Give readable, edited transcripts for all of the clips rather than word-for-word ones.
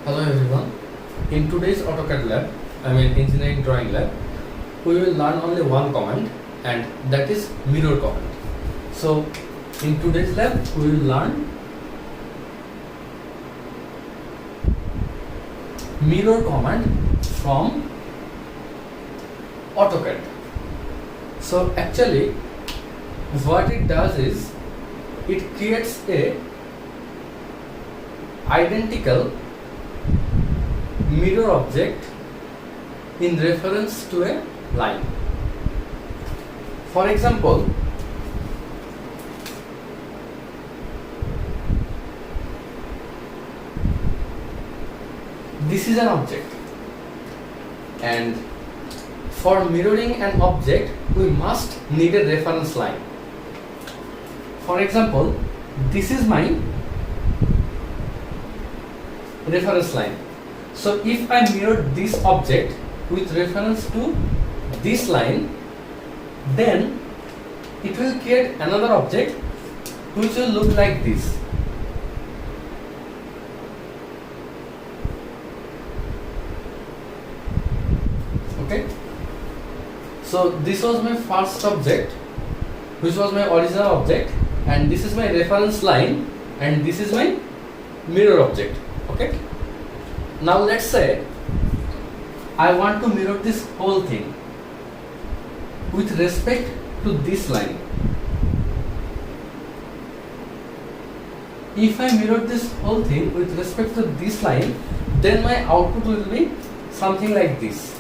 Hello everyone. In today's AutoCAD lab, engineering drawing lab, we will learn only one command, and that is mirror command. So in today's lab, we will learn mirror command from AutoCAD. So actually what it does is it creates a identical mirror object in reference to a line. For example, this is an object, and for mirroring an object we must need a reference line. For example, this is my reference line. So if I mirror this object with reference to this line, then it will create another object which will look like this. Okay, so this was my first object, which was my original object, and this is my reference line, and this is my mirror object. Okay, now let's say I want to mirror this whole thing with respect to this line. If I mirror this whole thing with respect to this line, then my output will be something like this.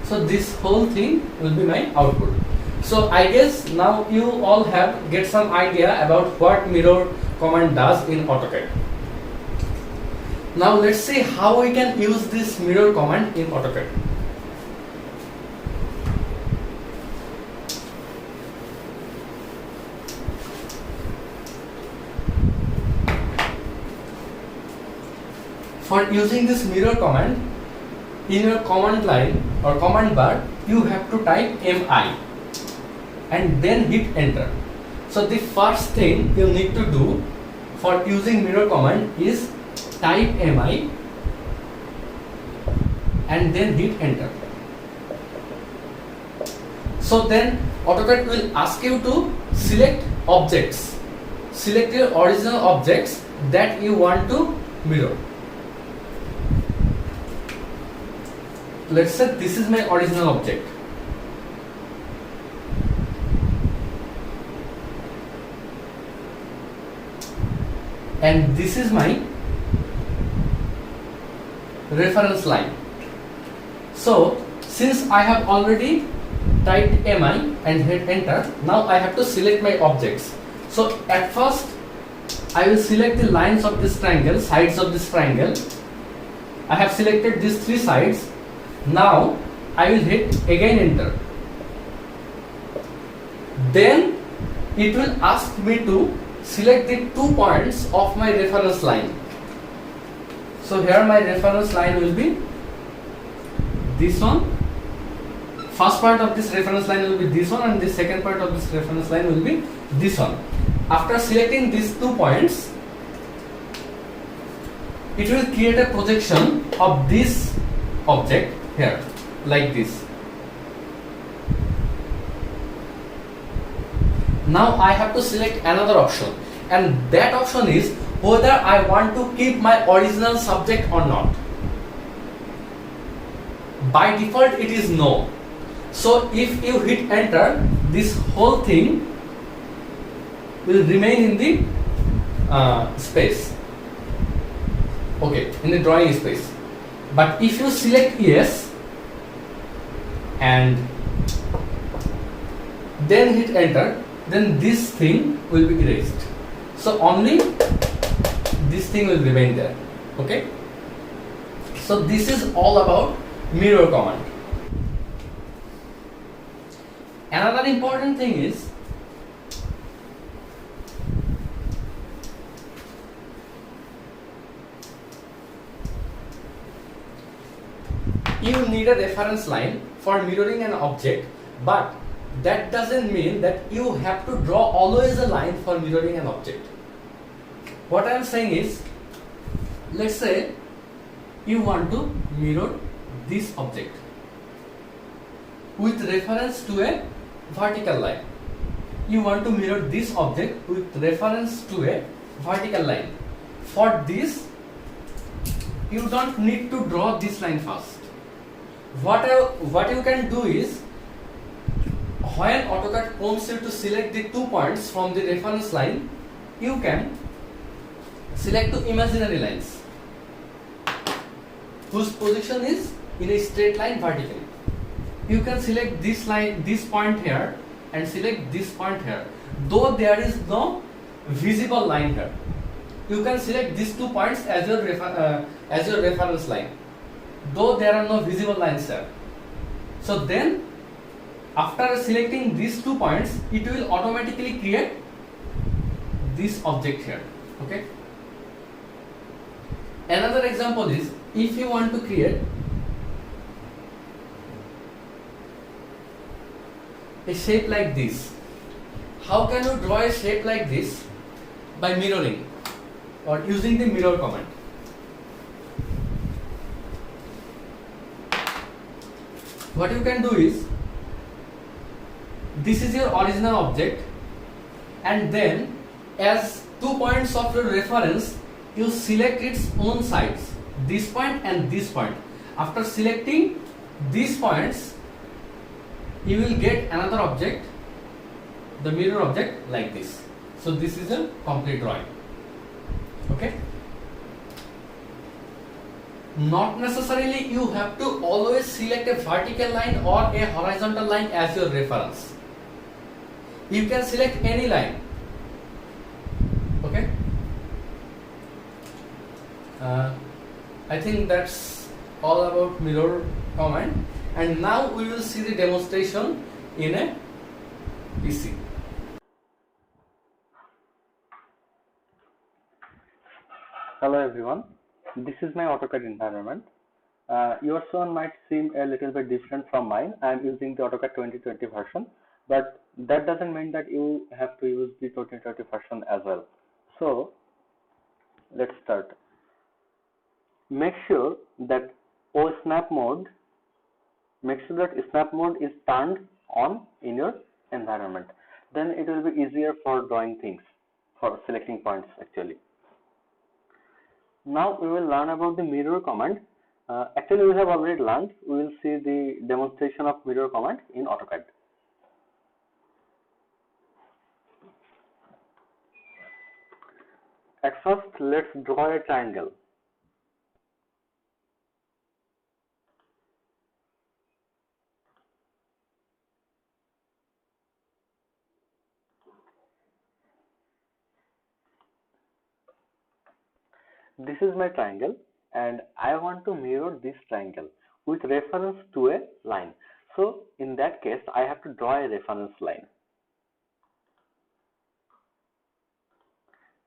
So this whole thing will be my output. So I guess now you all have get some idea about what mirror command does in AutoCAD. Now let's see how we can use this mirror command in AutoCAD. For using this mirror command, in your command line or command bar, you have to type MI and then hit enter. So the first thing you need to do for using mirror command is type MI and then hit enter. So then AutoCAD will ask you to select objects. Select your original objects that you want to mirror. Let's say this is my original object. And this is my reference line. So since I have already typed MI and hit enter, now I have to select my objects. So at first I will select the lines of this triangle, sides of this triangle. I have selected these three sides. Now I will hit again enter. Then it will ask me to select the 2 points of my reference line. So here my reference line will be this one. First part of this reference line will be this one, and the second part of this reference line will be this one. After selecting these 2 points, it will create a projection of this object here, like this. Now I have to select another option, and that option is whether I want to keep my original subject or not. By default it is no. So if you hit enter, this whole thing will remain in the space, okay, in the drawing space. But if you select yes and then hit enter, then this thing will be erased. So only this thing will remain there. Okay. So this is all about mirror command. Another important thing is you need a reference line for mirroring an object, but that doesn't mean that you have to draw always a line for mirroring an object. What I am saying is, let's say you want to mirror this object with reference to a vertical line. You want to mirror this object with reference to a vertical line. For this, you don't need to draw this line first. What you can do is, when AutoCAD prompts you to select the 2 points from the reference line, you can select 2 imaginary lines whose position is in a straight line vertically. You can select this line, this point here, and select this point here. Though there is no visible line here, you can select these 2 points as your reference line, though there are no visible lines here. So then, after selecting these 2 points, it will automatically create this object here. Okay. Another example is, if you want to create a shape like this, how can you draw a shape like this? By mirroring or using the mirror command. What you can do is, this is your original object, and then as 2 points of your reference, you select its own sides, this point and this point. After selecting these points, you will get another object, the mirror object, like this. So this is a complete drawing. Okay. Not necessarily you have to always select a vertical line or a horizontal line as your reference. You can select any line. Okay. I think that's all about mirror command, and now we will see the demonstration in a PC. Hello everyone, this is my AutoCAD environment. Your one might seem a little bit different from mine. I am using the AutoCAD 2020 version, but that doesn't mean that you have to use the 2020 version as well. So let's start. Make sure that snap mode is turned on in your environment. Then it will be easier for drawing things, for selecting points actually. Now we will learn about the mirror command. Actually, we have already learned. We will see the demonstration of mirror command in AutoCAD. At first, let's draw a triangle. This is my triangle, and I want to mirror this triangle with reference to a line. So in that case, I have to draw a reference line.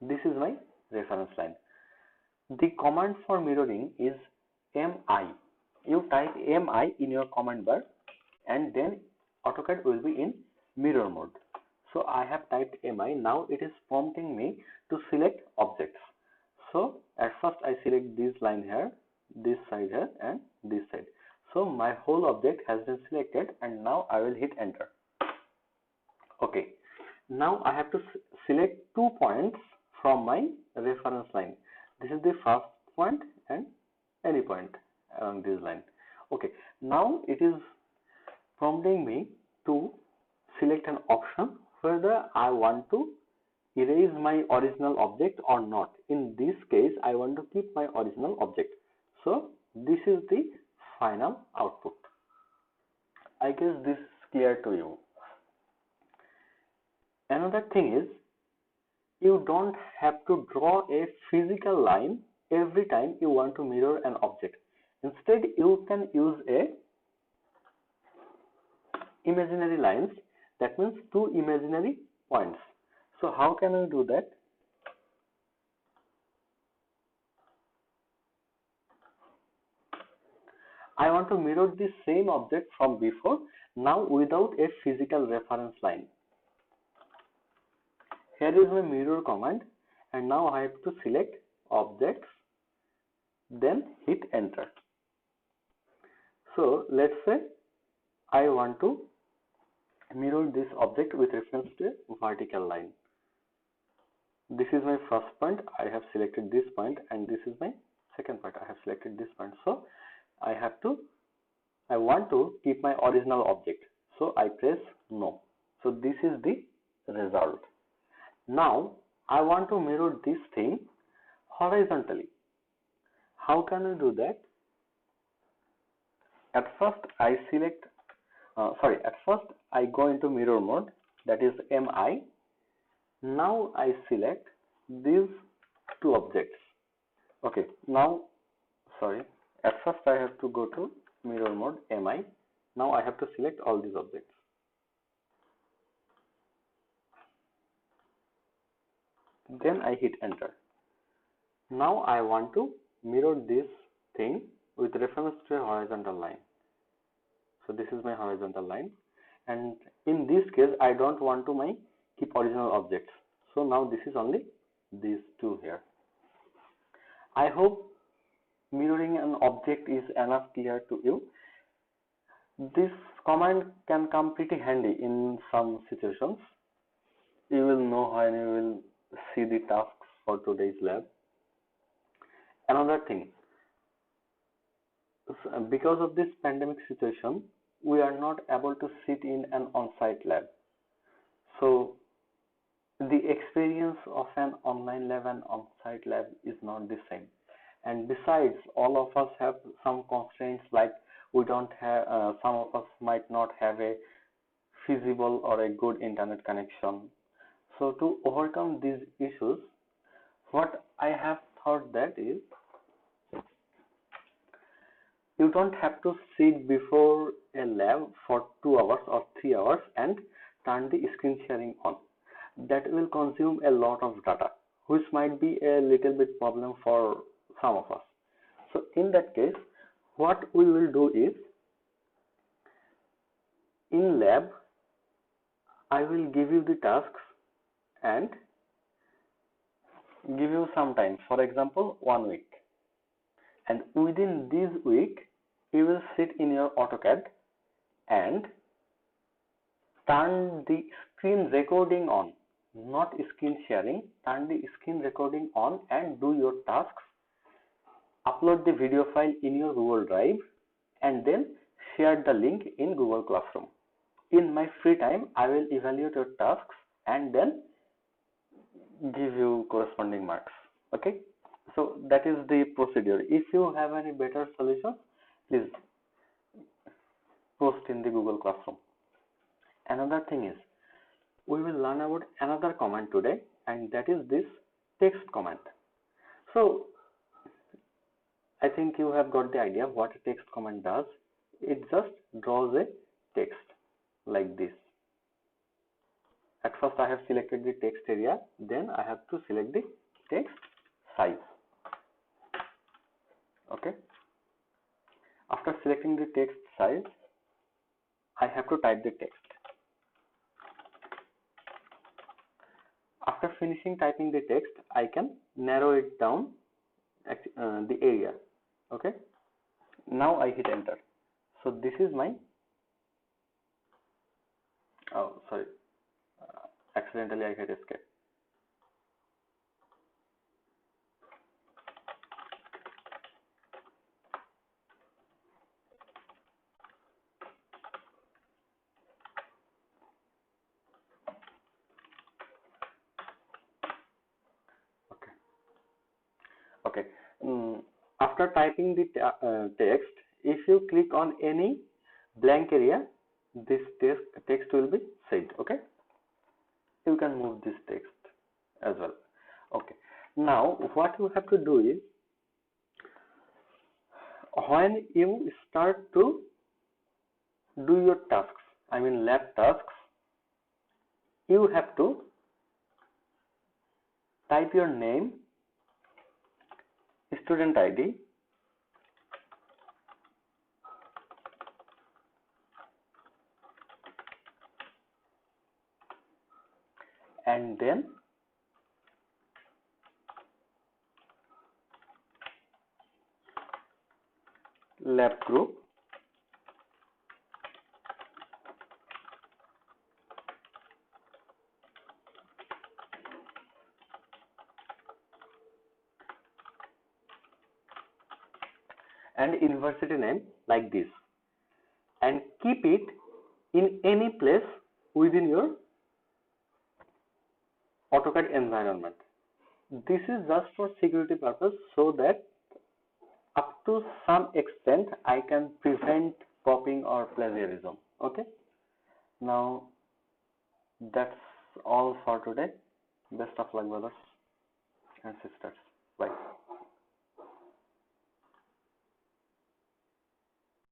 This is my reference line. The command for mirroring is MI. You type MI in your command bar, and then AutoCAD will be in mirror mode. So I have typed MI. Now it is prompting me to select objects. So at first I select this line here, this side here, and this side. So my whole object has been selected, and now I will hit enter. Okay. Now I have to select 2 points from my reference line. This is the first point and any point along this line. Okay. Now it is prompting me to select an option whether I want to erase my original object or not. In this case, I want to keep my original object. So this is the final output. I guess this is clear to you. Another thing is, you don't have to draw a physical line every time you want to mirror an object. Instead, you can use a imaginary lines. That means 2 imaginary points. So how can we do that? I want to mirror the same object from before, now without a physical reference line. Here is my mirror command, and now I have to select objects, then hit enter. So let's say I want to mirror this object with reference to a vertical line. This is my first point, I have selected this point, and this is my second point, I have selected this point. So I want to keep my original object, so I press no. So this is the result. Now I want to mirror this thing horizontally. How can we do that? At first I go into mirror mode, that is MI. Now I select these two objects. Okay, at first I have to go to mirror mode MI. Now I have to select all these objects. Then I hit enter. Now I want to mirror this thing with reference to a horizontal line. So this is my horizontal line, and in this case I don't want to keep original objects. So now this is only these two here. I hope mirroring an object is enough clear to you. This command can come pretty handy in some situations. You will know when you will see the tasks for today's lab. Another thing, because of this pandemic situation, we are not able to sit in an on-site lab. So the experience of an online lab and on-site lab is not the same. And besides, all of us have some constraints, like we don't have, some of us might not have a feasible or a good internet connection. So to overcome these issues, what I have thought that is, you don't have to sit before a lab for 2 hours or 3 hours and turn the screen sharing on. That will consume a lot of data, which might be a little bit problem for some of us. So in that case, what we will do is, in lab, I will give you the tasks and give you some time, for example 1 week, and within this week you will sit in your AutoCAD and turn the screen recording on, not screen sharing, turn the screen recording on and do your tasks, upload the video file in your Google Drive, and then share the link in Google Classroom. In my free time, I will evaluate your tasks and then give you corresponding marks. Okay, so that is the procedure. If you have any better solution, please post in the Google Classroom. Another thing is, we will learn about another command today, and that is this text command. So I think you have got the idea what a text command does. It just draws a text like this. At first I have selected the text area, then I have to select the text size. Okay. After selecting the text size, I have to type the text. After finishing typing the text, I can narrow it down the area. Okay. Now I hit enter. So this is my, oh sorry, accidentally I hit escape. Okay. After typing the text, if you click on any blank area, this text will be saved. Okay. You can move this text as well. Okay. Now what you have to do is, when you start to do your tasks, I mean lab tasks, you have to type your name, student ID, and then lab group, and university name like this, and keep it in any place within your AutoCAD environment. This is just for security purpose, so that up to some extent I can prevent copying or plagiarism. Okay, now that's all for today. Best of luck, brothers and sisters. Bye.